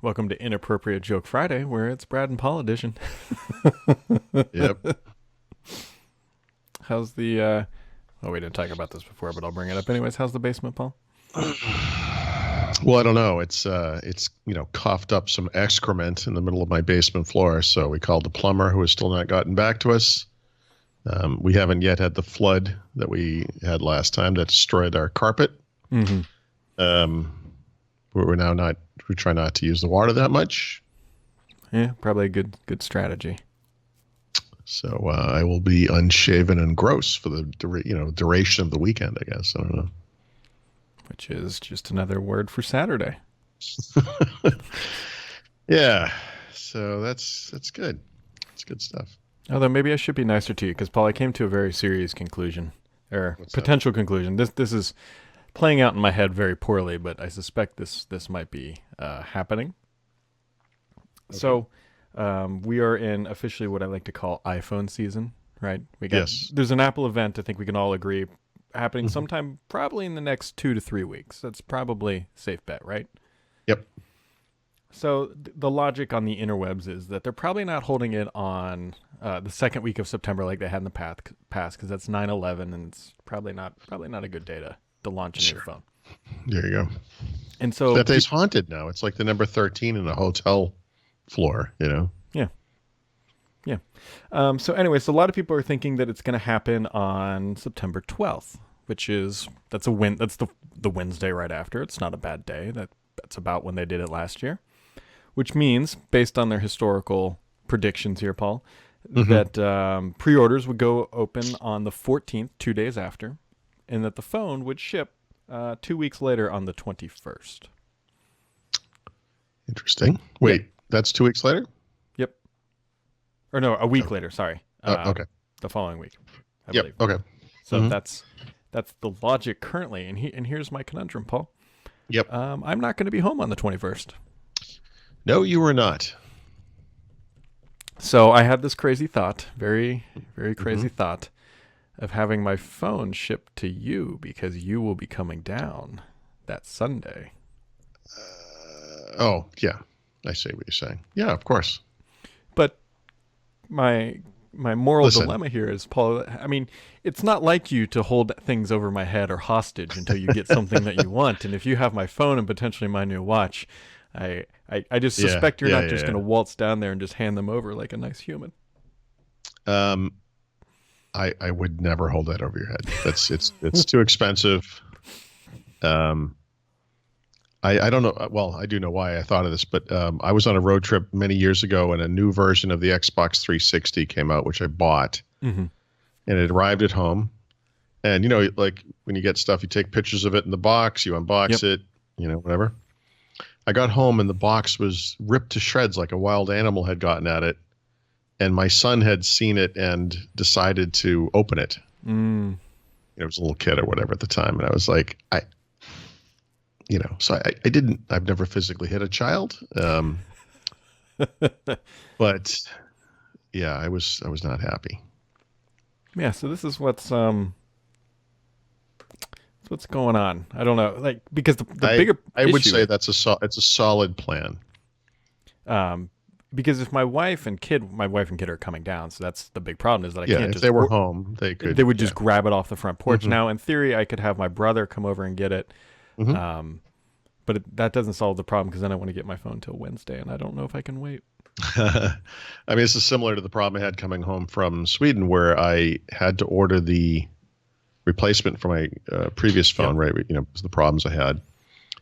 Welcome to Inappropriate Joke Friday, where it's Brad and Paul edition. Yep. How's the? Oh, we didn't talk about this before, but I'll bring it up anyways. How's the basement, Paul? Well, I don't know. It's coughed up some excrement in the middle of my basement floor. So we called the plumber, who has still not gotten back to us. We haven't yet had the flood that we had last time that destroyed our carpet. Mm-hmm. We're now not. We try not to use the water that much. Yeah, probably a good strategy. So I will be unshaven and gross for the duration of the weekend, I guess. I don't know. Which is just another word for Saturday. Yeah. So that's good. It's good stuff. Although maybe I should be nicer to you, because Paul, I came to a very serious conclusion, or What's that? potential conclusion. This is playing out in my head very poorly, but I suspect this might be happening. Okay. So we are in officially what I like to call iPhone season, right? Yes. There's an Apple event, I think we can all agree, happening Mhm. sometime probably in the next 2 to 3 weeks. That's probably a safe bet, right? Yep. So the logic on the interwebs is that they're probably not holding it on the second week of September like they had in the past, because that's 9/11, and it's probably not a good day to launch a new Sure. phone. There you go. And so That day's haunted now. It's like the number 13 in a hotel floor, you know? yeah, yeah. So anyways, a lot of people are thinking that it's going to happen on September 12th, that's the Wednesday right after. It's not a bad day. That's about when they did it last year, which means, based on their historical predictions here, Paul, Hmm. that pre-orders would go open on the 14th, 2 days after, and that the phone would ship 2 weeks later on the 21st. Interesting. Yep. Wait, that's 2 weeks later? Yep. Or no, a week Oh, later. Sorry. okay. The following week, I Yep. believe. Okay. So Hmm. that's the logic currently, and here's my conundrum, Paul. Yep. I'm not going to be home on the 21st. No, you were not. So I had this crazy thought, very, very Hmm. crazy thought, of having my phone shipped to you because you will be coming down that Sunday. Oh, yeah. I see what you're saying. Yeah, of course. But my moral Listen, dilemma here is, Paul, I mean, it's not like you to hold things over my head or hostage until you get something that you want. And if you have my phone and potentially my new watch, I just yeah, suspect you're yeah, not just going yeah, to waltz down there and just hand them over like a nice human. yeah. I would never hold that over your head. It's too expensive. Um, I don't know. Well, I do know why I thought of this, but I was on a road trip many years ago, and a new version of the Xbox 360 came out, which I bought, Mm-hmm. and it arrived at home. And like when you get stuff, you take pictures of it in the box, you unbox Yep. it, whatever. I got home and the box was ripped to shreds like a wild animal had gotten at it, and my son had seen it and decided to open it. Mm. It was a little kid or whatever at the time, and I was like, so I didn't. I've never physically hit a child, but yeah, I was not happy. Yeah. So this is what's going on. I don't know, like, because the I bigger I would issue, say it's a solid plan. um, because if my wife and kid are coming down, so that's the big problem, is that I Yeah, can't if just they were home, they they could. would Yeah. just grab it off the front porch. Hmm. Now, in theory, I could have my brother come over and get it, Hmm. um, but that doesn't solve the problem, because then I want to get my phone till Wednesday, and I don't know if I can wait. I mean, this is similar to the problem I had coming home from Sweden, where I had to order the replacement for my previous Yep. phone. Right, because of the problems I had.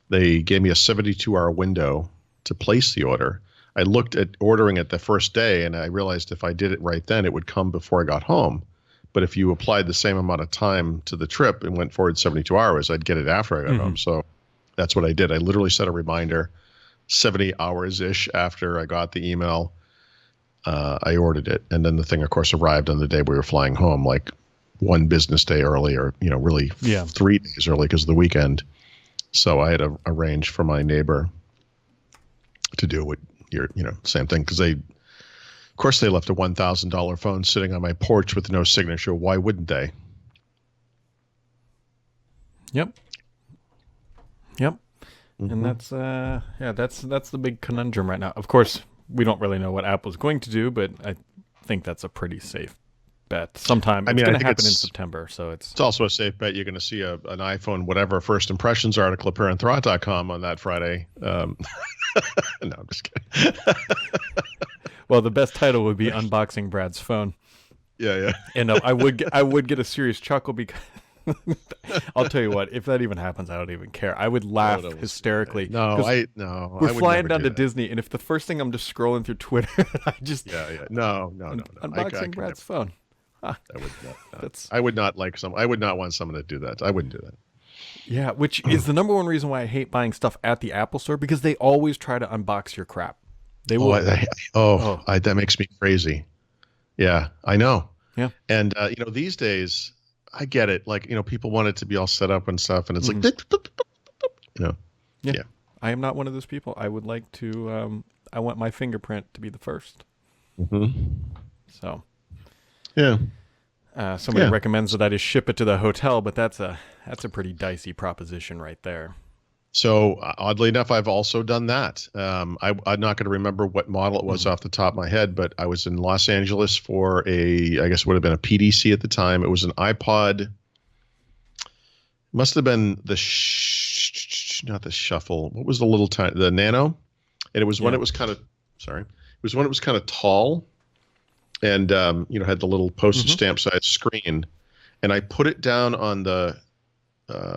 They gave me a 72-hour window to place the order. I looked at ordering it the first day, and I realized if I did it right then, it would come before I got home. But if you applied the same amount of time to the trip and went forward 72 hours, I'd get it after I got Hmm. home. So that's what I did. I literally set a reminder 70 hours ish after I got the email. I ordered it. And then the thing, of course, arrived on the day we were flying home, like one business day early, or, really Yeah. 3 days early because of the weekend. So I had to arrange for my neighbor to do what same thing. Because of course, they left a $1,000 phone sitting on my porch with no signature. Why wouldn't they? Yep. Yep. And that's that's the big conundrum right now. Of course, we don't really know what Apple's going to do, but I think that's a pretty safe bet. Sometime I it's mean, I going to think happen in it's September, so it's it's also a safe bet you're going to see an iPhone whatever first impressions article appear on Thought.com on that Friday. No, I'm just kidding. well, the best title would be unboxing Brad's phone. Yeah. And I would get a serious chuckle because I'll tell you what, if that even happens, I don't even care. I would laugh No, hysterically. No, 'cause no. we're I would flying never down do to that. Disney, and if the first thing I'm just scrolling through Twitter, I just Yeah. No. unboxing could Brad's phone. I would not. No. That's I would not like some. I would not want someone to do that. I wouldn't do that. yeah, which is the number one reason why I hate buying stuff at the Apple Store because they always try to unbox your crap. They will. That makes me crazy. Yeah, I know. Yeah. And these days, I get it. Like, people want it to be all set up and stuff, and it's Mhm. like, Yeah. I am not one of those people. I would like to. I want my fingerprint to be the first. Mm-hmm. So. Yeah. Somebody Yeah. recommends that I just ship it to the hotel, but that's a pretty dicey proposition right there. So oddly enough, I've also done that. I'm not going to remember what model it was off the top of my head, but I was in Los Angeles for I guess it would have been a PDC at the time. It was an iPod. Must have been not the Shuffle. What was the little the Nano? And it was when Yeah. it was kind of, it was when it was kind of tall and, had the little postage stamp size screen. And I put it down on the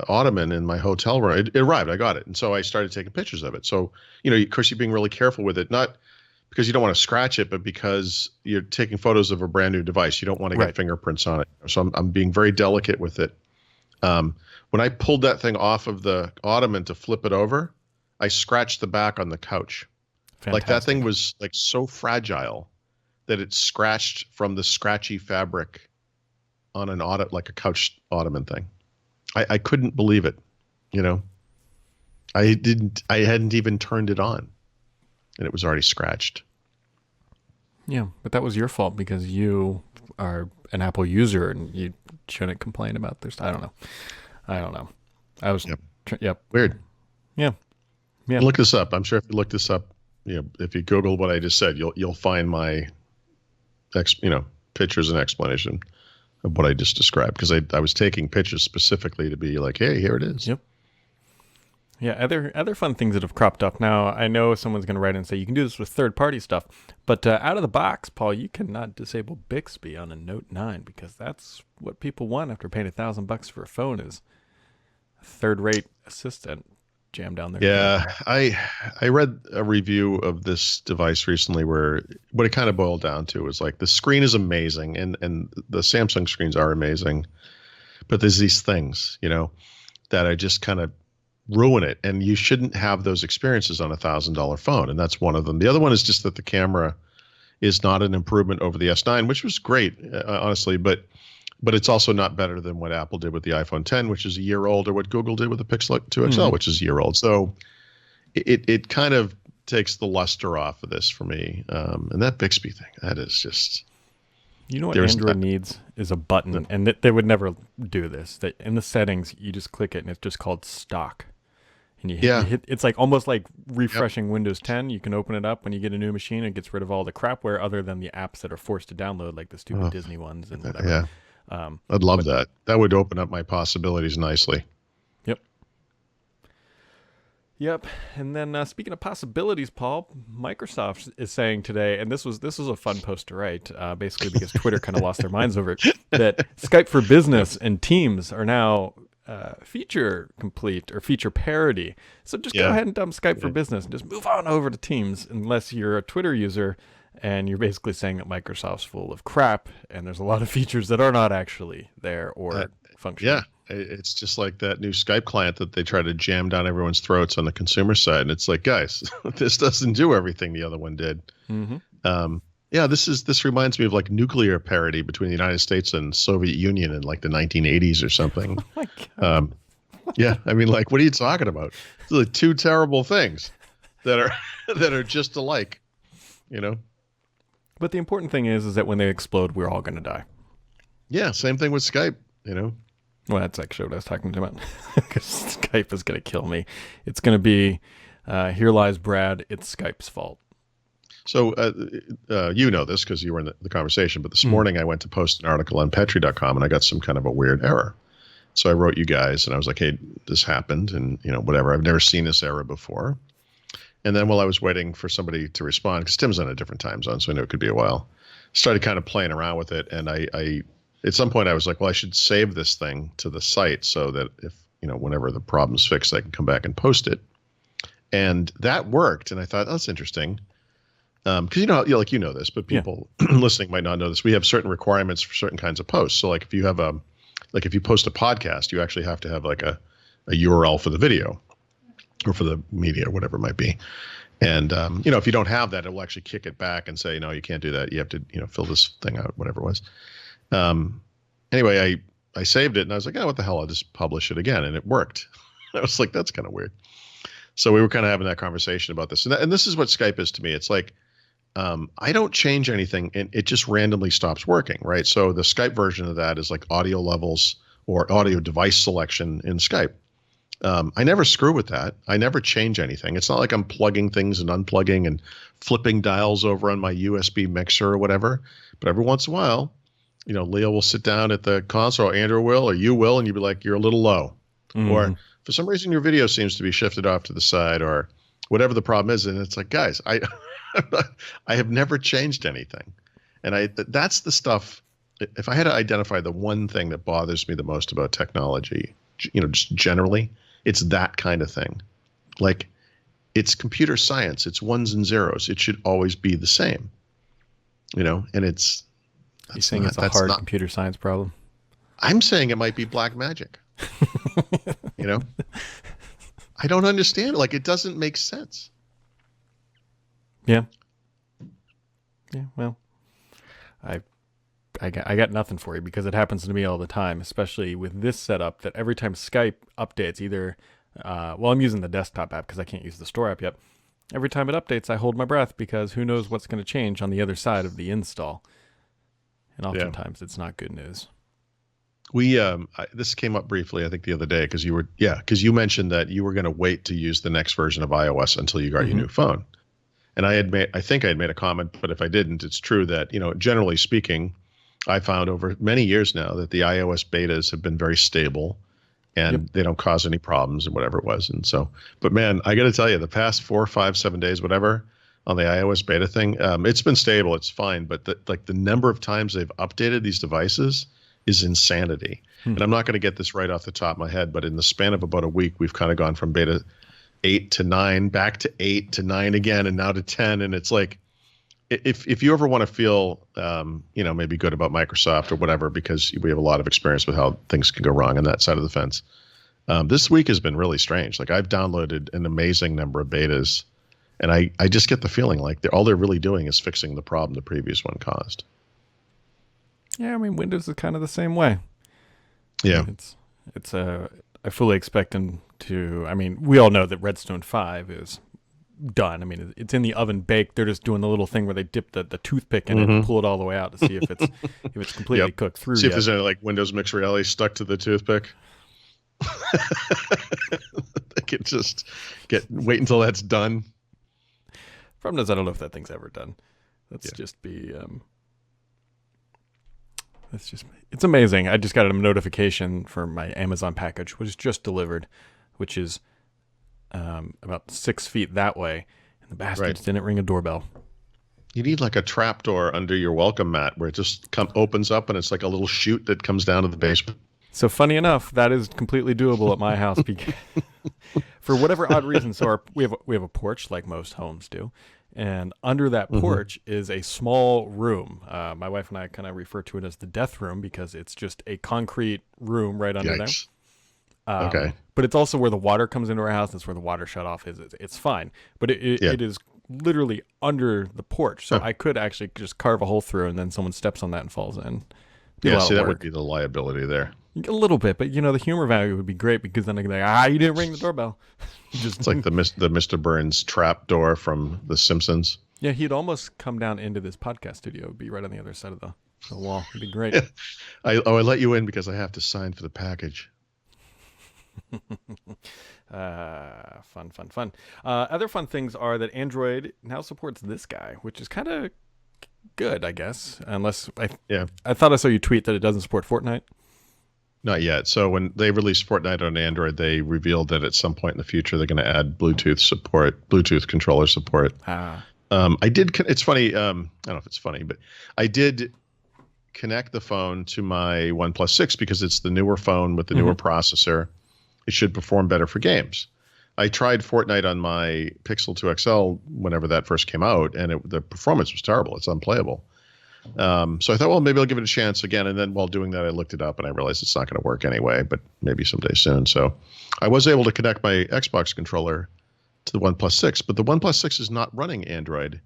ottoman in my hotel room. It arrived. I got it. And so I started taking pictures of it. So, of course, you're being really careful with it, not because you don't want to scratch it, but because you're taking photos of a brand new device. You don't want to Right. get fingerprints on it. So I'm being very delicate with it. When I pulled that thing off of the ottoman to flip it over, I scratched the back on the couch. Fantastic. Like that thing was like so fragile that it scratched from the scratchy fabric on like a couch ottoman thing. I couldn't believe it. I hadn't even turned it on and it was already scratched. Yeah, but that was your fault because you are an Apple user and you shouldn't complain about this. I don't know. I was. Yep. Yep. Weird. Yeah. Yeah. Look this up. I'm sure if you look this up, if you Google what I just said, you'll find my pictures and explanation of what I just described, because I was taking pictures specifically to be like, hey, here it is. Yep. Yeah, other fun things that have cropped up. Now, I know someone's going to write in and say you can do this with third-party stuff, but out of the box, Paul, you cannot disable Bixby on a Note 9 because that's what people want after paying $1,000 for a phone is a third-rate assistant jammed down there. Yeah, I read a review of this device recently where what it kind of boiled down to was like the screen is amazing and the Samsung screens are amazing, but there's these things, that are just kind of ruin it, and you shouldn't have those experiences on $1,000 phone, and that's one of them. The other one is just that the camera is not an improvement over the S9, which was great, honestly, but it's also not better than what Apple did with the iPhone 10, which is a year old, or what Google did with the Pixel 2 XL, which is a year old. So it kind of takes the luster off of this for me. And that Bixby thing, that is just... You know what Android needs is a button, and they would never do this. That in the settings, you just click it, and it's just called stock. And you hit, it's like almost like refreshing Windows 10. You can open it up when you get a new machine, and it gets rid of all the crapware other than the apps that are forced to download, like the stupid Disney ones and whatever. Yeah. I'd love that. That would open up my possibilities nicely. Yep. And then speaking of possibilities, Paul, Microsoft is saying today, and this was a fun post to write, basically because Twitter kind of lost their minds over it, that Skype for Business and Teams are now feature complete or feature parity. So just go ahead and dump Skype for Business and just move on over to Teams, unless you're a Twitter user and you're basically saying that Microsoft's full of crap and there's a lot of features that are not actually there or functioning. Yeah. It's just like that new Skype client that they try to jam down everyone's throats on the consumer side. And it's like, guys, this doesn't do everything the other one did. Mm-hmm. This reminds me of like nuclear parity between the United States and Soviet Union in like the 1980s or something. Oh my God. I mean, like, what are you talking about? It's like two terrible things that are just alike, But the important thing is that when they explode, we're all going to die. Yeah, same thing with Skype, Well, that's actually what I was talking about. Because Skype is going to kill me. It's going to be, here lies Brad. It's Skype's fault. So you know this because you were in the conversation, but this morning I went to post an article on Petri.com and I got some kind of a weird error. So I wrote you guys and I was like, hey, this happened and, whatever. I've never seen this error before. And then while I was waiting for somebody to respond, because Tim's on a different time zone, so I knew it could be a while, started kind of playing around with it. And I at some point I was like, well, I should save this thing to the site so that if, whenever the problem's fixed, I can come back and post it. And that worked. And I thought, oh, that's interesting. Because you know this, but people listening might not know this. We have certain requirements for certain kinds of posts. So like if you have if you post a podcast, you actually have to have like a URL for the video or for the media or whatever it might be. And if you don't have that, it will actually kick it back and say, no, you can't do that. You have to fill this thing out, whatever it was. Anyway, I saved it and I was like, oh, what the hell? I'll just publish it again, and it worked. I was like, that's kind of weird. So we were kind of having that conversation about this, and this is what Skype is to me. It's like, I don't change anything and it just randomly stops working, right? So the Skype version of that is like audio levels or audio device selection in Skype. I never screw with that. I never change anything. It's not like I'm plugging things and unplugging and flipping dials over on my USB mixer or whatever. But every once in a while, Leo will sit down at the console, or Andrew will, or you will, and you'll be like, you're a little low. Mm-hmm. Or for some reason, your video seems to be shifted off to the side or whatever the problem is. And it's like, guys, I have never changed anything. And that's the stuff. If I had to identify the one thing that bothers me the most about technology, just generally, it's that kind of thing. Like, it's computer science. It's ones and zeros. It should always be the same. And it's. You're saying it's a hard computer science problem? I'm saying it might be black magic. I don't understand it. Like, it doesn't make sense. Yeah. Yeah. Well, I got nothing for you because it happens to me all the time, especially with this setup. That every time Skype updates, either, I'm using the desktop app because I can't use the store app yet. Every time it updates, I hold my breath because who knows what's going to change on the other side of the install, and oftentimes it's not good news. We this came up briefly, I think, the other day because you mentioned that you were going to wait to use the next version of iOS until you got your new phone. And I think I had made a comment, but if I didn't, it's true that, generally speaking, I found over many years now that the iOS betas have been very stable and they don't cause any problems and whatever it was. And so, but man, I got to tell you, the past 4, 5, 7 days, whatever, on the iOS beta thing, it's been stable. It's fine. But the number of times they've updated these devices is insanity. And I'm not going to get this right off the top of my head, but in the span of about a week, we've kind of gone from beta 8 to 9, back to 8 to 9 again, and now to 10. And it's like, if you ever want to feel, maybe good about Microsoft or whatever, because we have a lot of experience with how things can go wrong on that side of the fence. This week has been really strange. Like, I've downloaded an amazing number of betas, and I just get the feeling like all they're really doing is fixing the problem the previous one caused. Yeah, I mean, Windows is kind of the same way. Yeah. I fully expect them to, we all know that Redstone 5 is done. I mean, it's in the oven baked. They're just doing the little thing where they dip the toothpick in it and pull it all the way out to see if it's completely cooked through. See if there's any like Windows Mixed Reality stuck to the toothpick. They could just wait until that's done. Problem is, I don't know if that thing's ever done. It's amazing. I just got a notification for my Amazon package, which is just delivered, which is about 6 feet that way, and the bastards didn't ring a doorbell. You need like a trap door under your welcome mat where it just opens up and it's like a little chute that comes down to the basement. So funny enough, that is completely doable at my house because for whatever odd reason. So we have a porch like most homes do. And under that porch is a small room. My wife and I kind of refer to it as the death room because it's just a concrete room right under there. Okay. But it's also where the water comes into our house. That's where the water shut off is. It's fine. But it is literally under the porch. So I could actually just carve a hole through and then someone steps on that and falls in. That would be the liability there. A little bit, but the humor value would be great because then I can be like, you didn't ring the doorbell. It's like the Mr. Burns trap door from The Simpsons. Yeah, he'd almost come down into this podcast studio. It'd be right on the other side of The wall would be great. I let you in because I have to sign for the package. Fun, fun, fun. Other fun things are that Android now supports this guy, which is kind of good, I guess. Unless Yeah, I thought I saw you tweet that it doesn't support Fortnite. not yet. So when they released Fortnite on Android, they revealed that at some point in the future they're going to add Bluetooth support, Bluetooth controller support. Ah, I did. It's funny. I don't know if it's funny, but I did connect the phone to my OnePlus 6 because it's the newer phone with the newer processor. It should perform better for games. I tried Fortnite on my Pixel 2 XL whenever that first came out, and the performance was terrible. It's unplayable. So I thought, well, maybe I'll give it a chance again. And then while doing that, I looked it up and I realized it's not going to work anyway, but maybe someday soon. So I was able to connect my Xbox controller to the OnePlus 6, but the OnePlus 6 is not running Android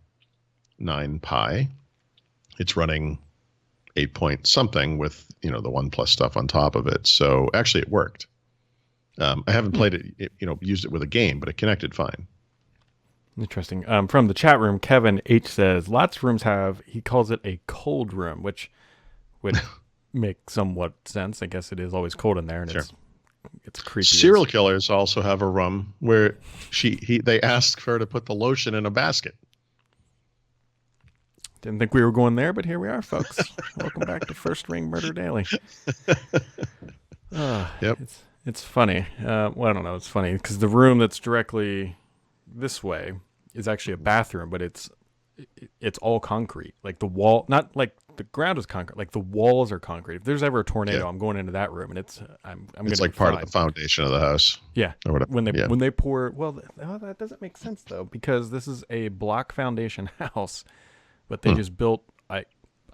9 Pie. It's running 8 point something with, the OnePlus stuff on top of it. So actually it worked. I haven't played it, used it with a game, but it connected fine. interesting. From the chat room, Kevin H says lots of rooms he calls it a cold room, which would make somewhat sense. I guess it is always cold in there, and Sure. it's creepy. Serial killers also have a room where they ask her to put the lotion in a basket. Didn't think we were going there, but here we are, folks. Welcome back to First Ring Murder Daily. Yep. It's funny. Well, I don't know. It's funny because the room that's directly this way is actually a bathroom, but it's all concrete. Like the wall, not like the ground is concrete. Like the walls are concrete. If there's ever a tornado, I'm going into that room, and I'm going to It's like part of the foundation of the house. Yeah. Or whatever. When they pour, well, that doesn't make sense though, because this is a block foundation house, but they just built.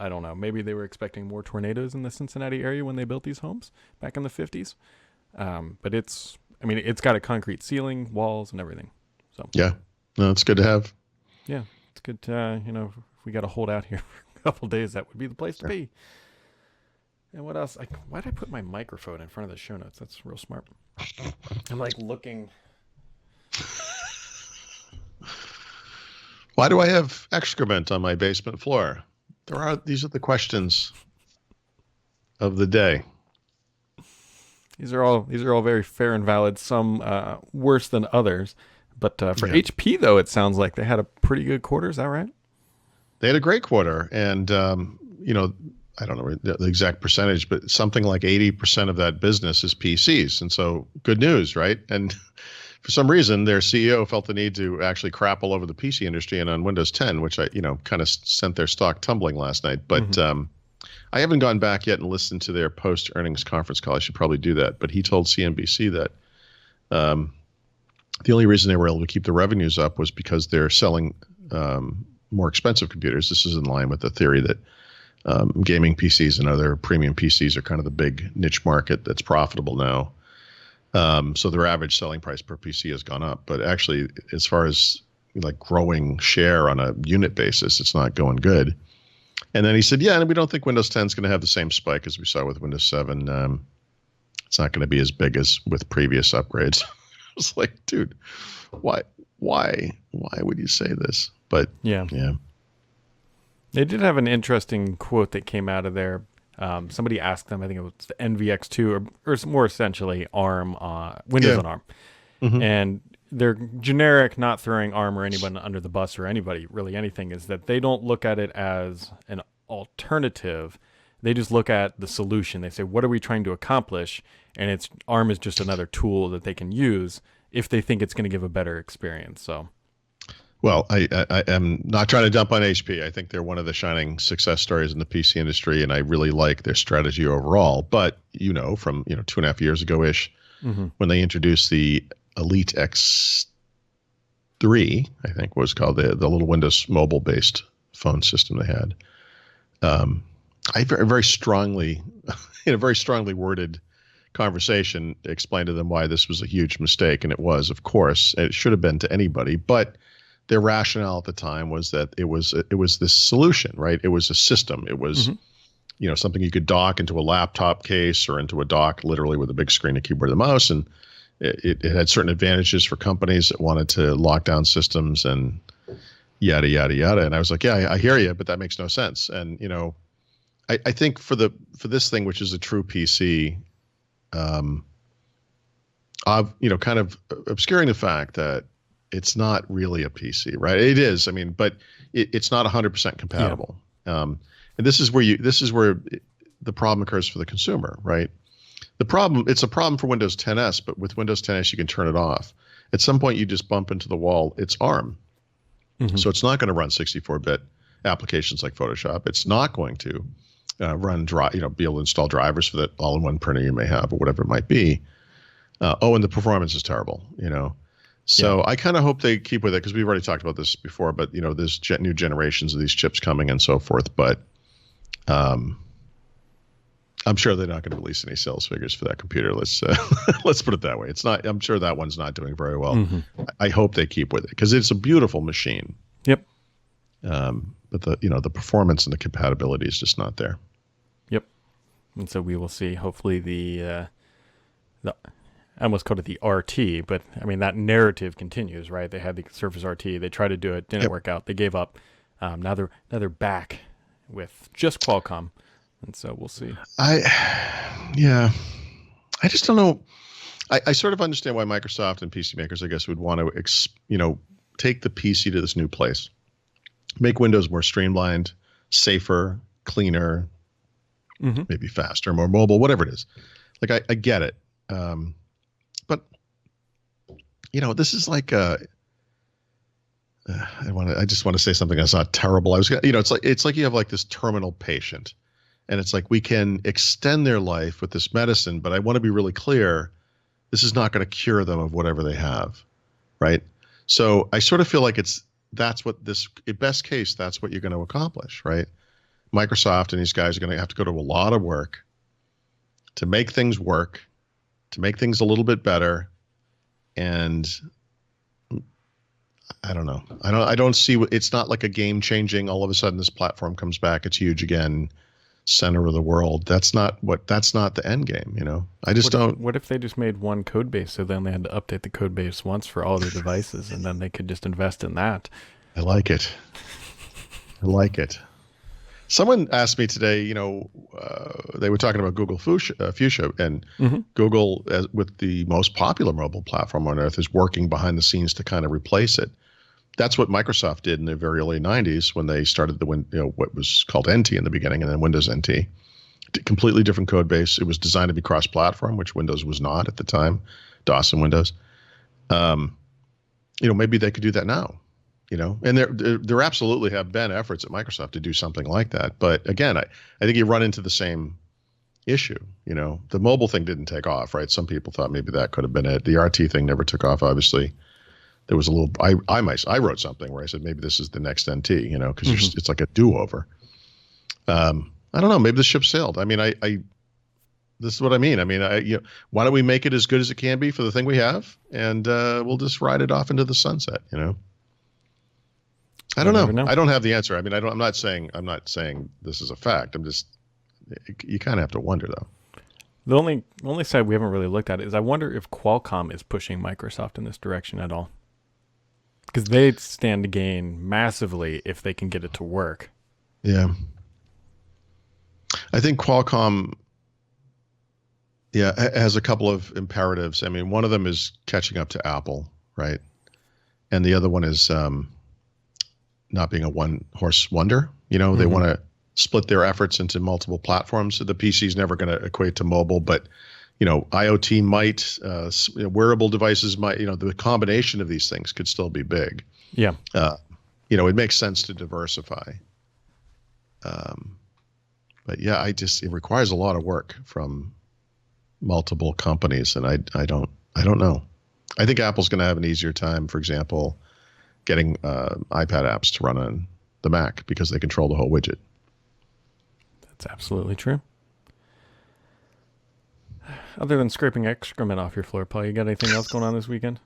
I don't know. Maybe they were expecting more tornadoes in the Cincinnati area when they built these homes back in the 50s. But it's got a concrete ceiling, walls, and everything. So Yeah, no, it's good to have. yeah, it's good to, if we got to hold out here for a couple days, that would be the place to be. And what else? Why did I put my microphone in front of the show notes? That's real smart. I'm like looking. Why do I have excrement on my basement floor? These are the questions of the day. These are all very fair and valid. Some worse than others, but for HP though, it sounds like they had a pretty good quarter. Is that right? They had a great quarter, and I don't know the exact percentage, but something like 80% of that business is PCs, and so good news, right? And for some reason, their CEO felt the need to actually crap all over the PC industry and on Windows 10, which I kind of sent their stock tumbling last night. But I haven't gone back yet and listened to their post-earnings conference call. I should probably do that. But he told CNBC that the only reason they were able to keep the revenues up was because they're selling more expensive computers. This is in line with the theory that gaming PCs and other premium PCs are kind of the big niche market that's profitable now. So their average selling price per PC has gone up. But actually, as far as like growing share on a unit basis, it's not going good. And then he said, yeah, and we don't think Windows 10 is going to have the same spike as we saw with Windows 7. It's not going to be as big as with previous upgrades. I was like, dude, why would you say this? But yeah. They did have an interesting quote that came out of there. Somebody asked them, I think it was the NVX2 or more essentially ARM, Windows on ARM. Mm-hmm. And their generic, not throwing ARM or anyone under the bus or anybody, really anything, is that they don't look at it as an alternative. They just look at the solution. They say, what are we trying to accomplish? And ARM is just another tool that they can use if they think it's going to give a better experience. So, well, I am not trying to dump on HP. I think they're one of the shining success stories in the PC industry, and I really like their strategy overall. But, from 2.5 years ago-ish, when they introduced the Elite X3, I think was called the little Windows mobile-based phone system they had. I very strongly, in a very strongly worded conversation, explained to them why this was a huge mistake, and it was, of course, it should have been to anybody. But their rationale at the time was that it was this solution, right? It was a system. It was, something you could dock into a laptop case or into a dock, literally with a big screen, a keyboard, and a mouse, and it had certain advantages for companies that wanted to lock down systems and yada, yada, yada. And I was like, yeah, I hear you, but that makes no sense. And, I think for this thing, which is a true PC, kind of obscuring the fact that it's not really a PC, right? It is, I mean, but it's not 100% compatible. Yeah. And this is where the problem occurs for the consumer, right? It's a problem for Windows 10s, but with Windows 10s, you can turn it off. At some point, you just bump into the wall. It's ARM. Mm-hmm. So it's not going to run 64-bit applications like Photoshop. It's not going to be able to install drivers for that all-in-one printer you may have or whatever it might be. And the performance is terrible, So I kind of hope they keep with it because we've already talked about this before, but there's new generations of these chips coming and so forth. But I'm sure they're not going to release any sales figures for that computer. Let's put it that way. It's not. I'm sure that one's not doing very well. Mm-hmm. I hope they keep with it because it's a beautiful machine. Yep. But the performance and the compatibility is just not there. Yep. And so we will see. Hopefully I almost called it the RT, but I mean that narrative continues, right? They had the Surface RT. They tried to do it, didn't work out. They gave up. Now they're back with just Qualcomm, and so we'll see. I just don't know. I sort of understand why Microsoft and PC makers, I guess, would want to take the PC to this new place, make Windows more streamlined, safer, cleaner, mm-hmm. maybe faster, more mobile, whatever it is. Like I get it. But this is like I just want to say something that's not terrible. It's like you have like this terminal patient, and it's like we can extend their life with this medicine, but I want to be really clear, this is not going to cure them of whatever they have, right? So I sort of feel like that's what best case, that's what you're going to accomplish, right? Microsoft and these guys are going to have to go to a lot of work to make things work, to make things a little bit better. And I don't know. I don't see it's not like a game changing. All of a sudden this platform comes back. It's huge again, center of the world. That's not the end game. I just don't. What if they just made one code base? So then they had to update the code base once for all their devices and then they could just invest in that. I like it. Someone asked me today, they were talking about Google Fuchsia, and mm-hmm. Google, with the most popular mobile platform on earth, is working behind the scenes to kind of replace it. That's what Microsoft did in the very early 90s when they started what was called NT in the beginning, and then Windows NT. Completely different code base. It was designed to be cross-platform, which Windows was not at the time, DOS and Windows. Maybe they could do that now. And there absolutely have been efforts at Microsoft to do something like that. But again, I think you run into the same issue. The mobile thing didn't take off, right? Some people thought maybe that could have been it. The RT thing never took off, obviously. There was a little, I wrote something where I said, maybe this is the next NT, because mm-hmm. it's like a do-over. I don't know. Maybe the ship sailed. I mean, this is what I mean. I mean, why don't we make it as good as it can be for the thing we have? And we'll just ride it off into the sunset, I don't know. I don't have the answer. I mean, I'm not saying this is a fact. You kind of have to wonder though. The only side we haven't really looked at is I wonder if Qualcomm is pushing Microsoft in this direction at all. Because they stand to gain massively if they can get it to work. Yeah. I think Qualcomm has a couple of imperatives. I mean, one of them is catching up to Apple, right? And the other one is not being a one-horse wonder. Mm-hmm. They want to split their efforts into multiple platforms. So the PC is never going to equate to mobile, but IoT might, wearable devices might. The combination of these things could still be big. Yeah. It makes sense to diversify. But yeah, it requires a lot of work from multiple companies, and I don't know. I think Apple's going to have an easier time, for example, getting iPad apps to run on the Mac because they control the whole widget. That's absolutely true. Other than scraping excrement off your floor, Paul, you got anything else going on this weekend?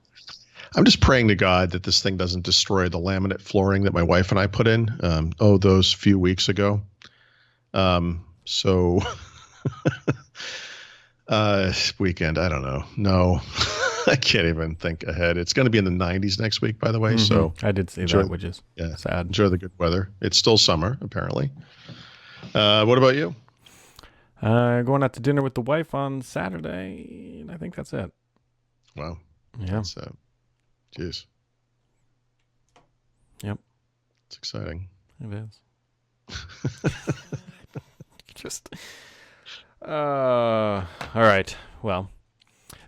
I'm just praying to God that this thing doesn't destroy the laminate flooring that my wife and I put in, those few weeks ago. Weekend, I don't know. No. I can't even think ahead. It's going to be in the 90s next week, by the way. Mm-hmm. So I did see that, which is sad. Enjoy the good weather. It's still summer, apparently. What about you? Going out to dinner with the wife on Saturday, and I think that's it. Wow. Yeah. That's, geez. Yep. It's exciting. It is. Just. All right. Well,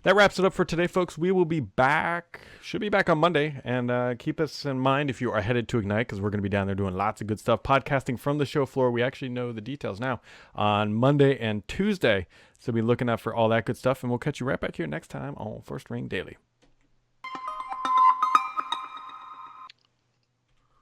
that wraps it up for today, folks. We will be back. Should be back on Monday. And keep us in mind if you are headed to Ignite, because we're going to be down there doing lots of good stuff. Podcasting from the show floor. We actually know the details now on Monday and Tuesday. So be looking out for all that good stuff. And we'll catch you right back here next time on First Ring Daily.